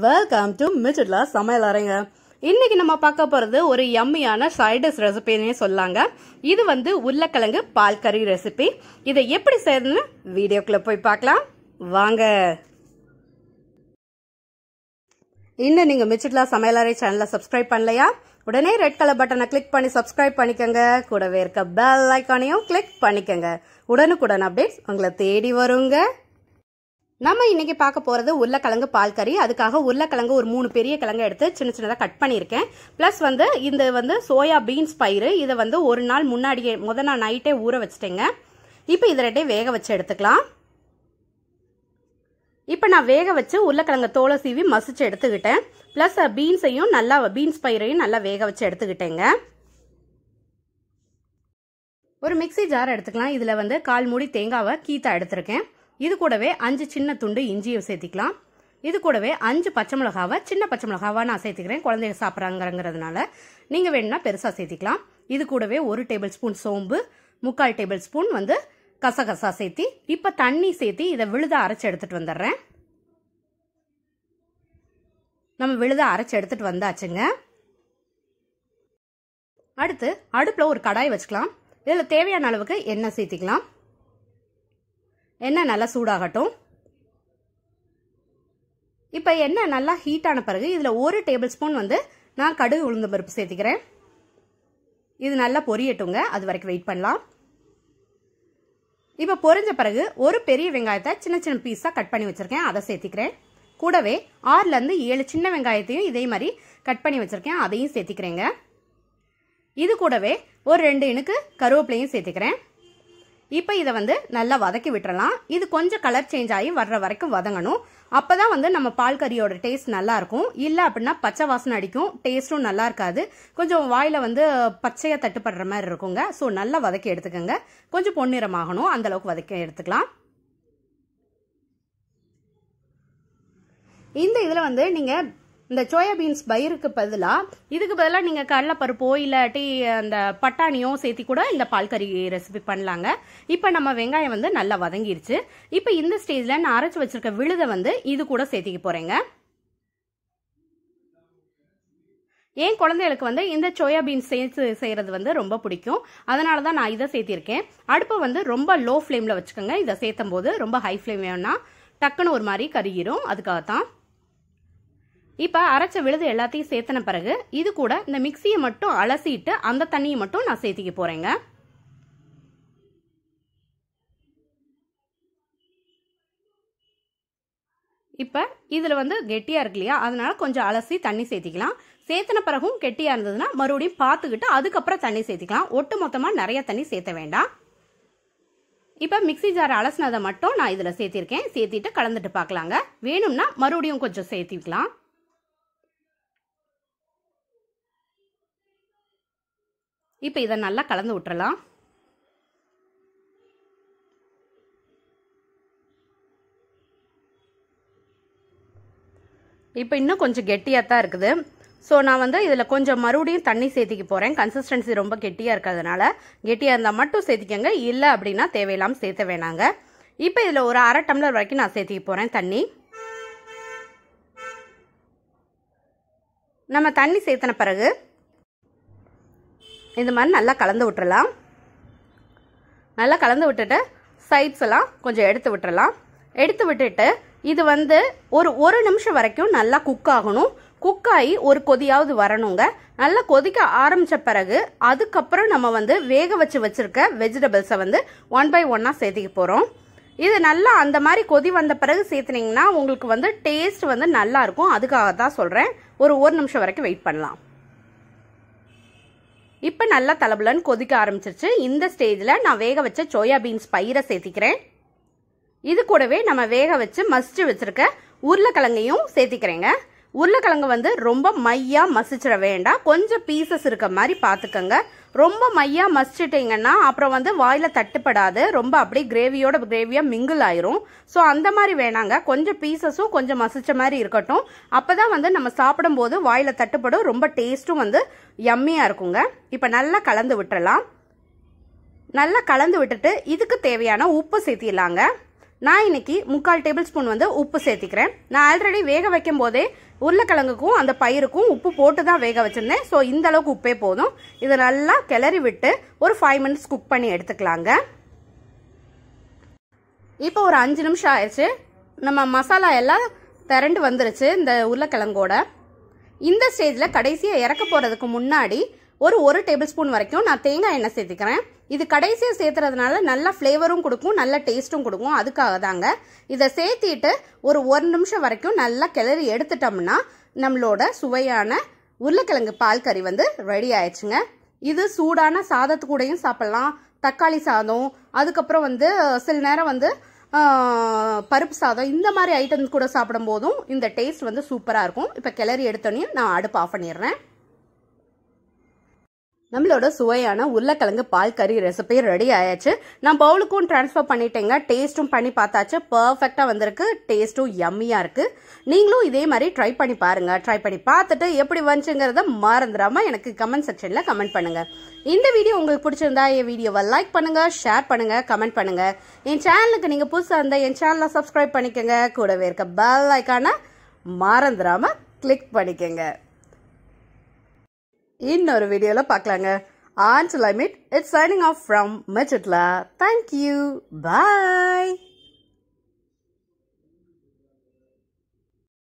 Welcome to மிச்சிட்லா சமையல் அறைங்க. இன்னைக்கு நம்ம பார்க்க போறது ஒரு யம்மியான சைடிஷ் ரெசிபினே சொல்லாங்க. இது உருளைக்கிழங்கு பால்கறி ரெசிபி. இதை எப்படி செய்யறதுன்னு வீடியோக்குள்ள போய் பார்க்கலாம் வாங்க. இன்னும் நீங்க மிச்சிட்லா சமையல் அறை சேனலை சப்ஸ்கிரைப் பண்ணலையா? உடனே ரெட் கலர் பட்டனை கிளிக் பண்ணி சப்ஸ்கிரைப் பண்ணிக்கோங்க. கூடவே இருக்க பெல் ஐக்கானையும் கிளிக் பண்ணிக்கோங்க. உடனுக்குடன் அப்டேட்ஸ் உங்களை தேடி வருங்க. நம்ம இன்னைக்கு பார்க்க போறது உருளைக்கிழங்கு பால்கறி. அதுக்காக உருளைக்கிழங்கு ஒரு 3 பெரிய கிழங்கு எடுத்து சின்ன சின்னதாக கட் பண்ணியிருக்கேன். பிளஸ் இந்த சோயா பீன்ஸ் பயிறு இதை ஒரு நாள் முன்னாடியே நாள் நைட்டே ஊற வச்சுட்டேங்க. இப்போ இதை ரெண்டே வேக வச்சு எடுத்துக்கலாம். இப்போ நான் வேக வச்சு உருளைக்கிழங்கு தோலை சீவி மசிச்சு எடுத்துக்கிட்டேன். பிளஸ் பீன்ஸ் பயிரையும் நல்லா வேக வச்சு எடுத்துக்கிட்டேங்க. ஒரு மிக்சி ஜார் எடுத்துக்கலாம். இதுல 1/4 மூடி தேங்காவை கீத்தா எடுத்திருக்கேன். இது கூடவே 5 சின்ன துண்டு இஞ்சியை சேர்த்திக்கலாம். இது கூடவே 5 பச்சை மிளகாவை சின்ன பச்சை மிளகாவா நான் சேர்த்துக்கிறேன். குழந்தைங்க சாப்பிட்றாங்கிறதுனால நீங்க வேணும்னா பெருசா சேர்த்திக்கலாம். இது கூடவே 1 டேபிள் ஸ்பூன் சோம்பு, 3/4 டேபிள் ஸ்பூன் கசகசா சேர்த்தி இப்ப தண்ணி சேர்த்தி இதை விழுத அரைச்சு எடுத்துட்டு வந்துடுறேன். நம்ம விழுத அரைச்சு எடுத்துட்டு வந்தாச்சுங்க. அடுத்து அடுப்புல ஒரு கடாய் வச்சுக்கலாம். இதுல தேவையான அளவுக்கு எண்ணெய் சேர்த்திக்கலாம். எண்ணெய் நல்லா சூடாகட்டும். இப்ப எண்ணெய் நல்லா ஹீட் ஆன பிறகு இதுல 1 டேபிள் ஸ்பூன் நான் கடுகு உளுந்த பருப்பு சேர்த்திக்கிறேன். இது நல்லா பொரியட்டுங்க. அது வரைக்கும் வெயிட் பண்ணலாம். இப்ப பொரிஞ்ச பிறகு ஒரு பெரிய வெங்காயத்தை சின்ன சின்ன பீஸா கட் பண்ணி வச்சிருக்கேன். அதை சேர்த்திக்கிறேன். கூடவே 6ல இருந்து 7 சின்ன வெங்காயத்தையும் இதே மாதிரி கட் பண்ணி வச்சிருக்கேன். அதையும் சேர்த்திக்கிறேங்க. இது கூடவே ஒரு 2 இனுக்கு கருவேப்பிலையும் சேர்த்திக்கிறேன். இப்ப இதை நல்லா வதக்கி விட்டுறலாம். இது கொஞ்சம் கலர் சேஞ்ச் ஆகி வர்ற வரைக்கும் வதங்கணும். அப்பதான் நம்ம பால் கறியோட டேஸ்ட் நல்லா இருக்கும். இல்ல அப்படின்னா பச்சை வாசனை அடிக்கும், டேஸ்டும் நல்லா இருக்காது. கொஞ்சம் வாயில பச்சையா தட்டுப்படுற மாதிரி இருக்குங்க. ஸோ நல்லா வதக்கி எடுத்துக்கோங்க. கொஞ்சம் பொன்னிறமாகணும், அந்த அளவுக்கு வதக்கி எடுத்துக்கலாம். இந்த இதுல நீங்க இந்த சோயா பீன்ஸ் பயிருக்கு இதுக்கு பதிலா நீங்க கடலைப்பருப்போ இல்லாட்டி அந்த பட்டாணியோ சேர்த்தி கூட இந்த பால்கறி ரெசிபி பண்ணலாங்க. இப்ப நம்ம வெங்காயம் நல்லா வதங்கிருச்சு. இப்ப இந்த ஸ்டேஜ்ல நான் அரைச்சு வச்சிருக்க விழுத இது கூட சேர்த்திக்க போறேங்க. என் குழந்தைகளுக்கு இந்த சோயா பீன்ஸ் சேர்த்து செய்யறது ரொம்ப பிடிக்கும். அதனாலதான் நான் இதை சேர்த்திருக்கேன். அடுப்பை ரொம்ப லோ ஃபிளேம்ல வச்சுக்கோங்க. இதை சேர்த்தும் போது ரொம்ப ஹை ஃபிளேம் வேணும்னா டக்குன்னு ஒரு மாதிரி கருகிரும். அதுக்காகத்தான். இப்ப அரைச்ச விழுது எல்லாத்தையும் சேர்த்தன பிறகு இது கூட இந்த மிக்சியை மட்டும் அலசிட்டு அந்த தண்ணியை மட்டும் நான் சேர்த்திக்க போறேங்க. இப்ப இதுல கெட்டியா இருக்கு இல்லையா, அதனால கொஞ்சம் அலசி தண்ணி சேர்த்திக்கலாம். சேர்த்தன பிறகும் கெட்டியா இருந்ததுன்னா மறுபடியும் பார்த்துக்கிட்டு அதுக்கப்புறம் தண்ணி சேர்த்திக்கலாம். ஒட்டு மொத்தமா நிறைய தண்ணி சேர்த்த வேண்டாம். இப்ப மிக்சி ஜார் அலசினதை மட்டும் நான் இதுல சேர்த்திருக்கேன். சேர்த்திட்டு கலந்துட்டு பார்க்கலாங்க. வேணும்னா மறுபடியும் கொஞ்சம் சேர்த்திக்கலாம். இப்ப இதை நல்லா கலந்து விட்டுறலாம். இப்ப இன்னும் கொஞ்சம் கெட்டியாத்தான் இருக்குது. ஸோ நான் இதுல கொஞ்சம் மறுபடியும் தண்ணி சேர்த்திக்க போறேன். கன்சிஸ்டன்சி ரொம்ப கெட்டியா இருக்கிறதுனால கெட்டியா இருந்தா மட்டும் சேர்த்திக்கங்க. இல்லை அப்படின்னா தேவையில்லாம சேர்த்த வேணாங்க. இப்ப இதுல ஒரு 1/2 டம்ளர் வரைக்கும் நான் சேர்த்திக்க போறேன் தண்ணி. நம்ம தண்ணி சேர்த்தன பிறகு இந்த மாதிரி நல்லா கலந்து விட்டுறலாம். நல்லா கலந்து விட்டுட்டு சைட்ஸ் எல்லாம் கொஞ்சம் எடுத்து விட்டுறலாம். எடுத்து விட்டுட்டு இது ஒரு நிமிஷம் வரைக்கும் நல்லா குக் ஆகணும். குக் ஆகி ஒரு கொதியாவது வரணுங்க. நல்லா கொதிக்க ஆரம்பிச்ச பிறகு அதுக்கப்புறம் நம்ம வேக வச்சிருக்க வெஜிடபிள்ஸை 1 by 1 சேர்த்திக்க போறோம். இது நல்லா அந்த மாதிரி கொதி வந்த பிறகு சேர்த்துனீங்கன்னா உங்களுக்கு டேஸ்ட் நல்லா இருக்கும். அதுக்காக தான் சொல்றேன். ஒரு நிமிஷம் வரைக்கும் வெயிட் பண்ணலாம். இப்ப நல்லா தலபுலன்னு கொதிக்க ஆரம்பிச்சிருச்சு. இந்த ஸ்டேஜ்ல நான் வேக வச்ச சோயா பீன்ஸ் பயிரை சேர்த்திக்கிறேன். இது கூடவே நம்ம வேக வச்சு மசிச்சு வச்சிருக்க உருளைக்கிழங்கையும் சேர்த்திக்கிறேங்க. உருளைக்கிழங்கு ரொம்ப மையா மசிச்சிட வேண்டாம். கொஞ்சம் பீசஸ் இருக்க மாதிரி பாத்துக்கோங்க. ரொம்ப மையா மசிச்சிட்டீங்கன்னா அப்புறம் வாயில தட்டுப்படாது. ரொம்ப அப்படியே கிரேவியா மிங்கிள் ஆயிரும். ஸோ அந்த மாதிரி வேணாங்க. கொஞ்சம் பீசஸும் கொஞ்சம் மசிச்ச மாதிரி இருக்கட்டும். அப்பதான் நம்ம சாப்பிடும் போது வாயில தட்டுப்படும். ரொம்ப டேஸ்டும் யம்மியா இருக்குங்க. இப்ப நல்லா கலந்து விட்டுறலாம். நல்லா கலந்து விட்டுட்டு இதுக்கு தேவையான உப்பு சேர்த்திடலாங்க. நான் இன்னைக்கு 3/4 டேபிள் ஸ்பூன் வந்து உப்பு சேர்த்திக்கிறேன். நான் ஆல்ரெடி வேக வைக்கும் போதே உருளைக்கிழங்குக்கும் அந்த பயிருக்கும் உப்பு போட்டு தான் வேக வச்சிருந்தேன். ஸோ இந்த அளவுக்கு உப்பே போதும். இதை நல்லா கிளறி விட்டு ஒரு 5 மினிட்ஸ் குக் பண்ணி எடுத்துக்கலாங்க. இப்போ ஒரு 5 நிமிஷம் ஆயிடுச்சு. நம்ம மசாலா எல்லாம் திரண்டு வந்துருச்சு இந்த உருளைக்கிழங்கோட. இந்த ஸ்டேஜில் கடைசியாக இறக்க போகிறதுக்கு முன்னாடி ஒரு டேபிள் ஸ்பூன் வரைக்கும் நான் தேங்காய் எண்ணெய் சேர்த்துக்கிறேன். இது கடைசியாக சேர்த்துறதுனால நல்ல ஃப்ளேவரும் கொடுக்கும், நல்ல டேஸ்ட்டும் கொடுக்கும். அதுக்காக தாங்க. இதை சேர்த்திட்டு ஒரு 1 நிமிஷம் வரைக்கும் நல்லா கிளறி எடுத்துட்டோம்னா நம்மளோட சுவையான உருளைக்கிழங்கு பால் கறி வந்து ரெடி ஆயிடுச்சுங்க. இது சூடான சாதத்து கூடயும் சாப்பிடலாம், தக்காளி சாதம், அதுக்கப்புறம் வந்து சில நேரம் வந்து பருப்பு சாதம், இந்த மாதிரி ஐட்டம்ஸ் கூட சாப்பிடும் போதும் இந்த டேஸ்ட் வந்து சூப்பராக இருக்கும். இப்போ கிளறி எடுத்தோன்னே நான் அடுப்பு ஆஃப் பண்ணிடுறேன். நம்மளோட சுவையான உருளைக்கிழங்கு பால் கறி ரெசிபி ரெடி ஆயாச்சு. நான் பவுலுக்கும் டிரான்ஸ்ஃபர் பண்ணிட்டேங்க. டேஸ்ட்டும் பண்ணி பார்த்தாச்சு, பர்ஃபெக்டாக வந்திருக்கு. டேஸ்ட்டும் யம்மியாக இருக்கு. நீங்களும் இதே மாதிரி ட்ரை பண்ணி பாருங்க. ட்ரை பண்ணி பார்த்துட்டு எப்படி வந்துச்சுங்கிறத மறந்துடாம எனக்கு கமெண்ட் செக்ஷன்ல கமெண்ட் பண்ணுங்க. இந்த வீடியோ உங்களுக்கு பிடிச்சிருந்தா என் வீடியோவை லைக் பண்ணுங்க, ஷேர் பண்ணுங்க, கமெண்ட் பண்ணுங்க. என் சேனலுக்கு நீங்க புதுசாக இருந்தால் என் சேனலை சப்ஸ்கிரைப் பண்ணிக்கோங்க. கூடவே இருக்க பெல் ஐக்கானை மறந்துடாம கிளிக் பண்ணிக்கோங்க. இன்னொரு வீடியோல பார்க்கலாங்க. Until I meet, it's signing off from Machitla. Thank you. Bye.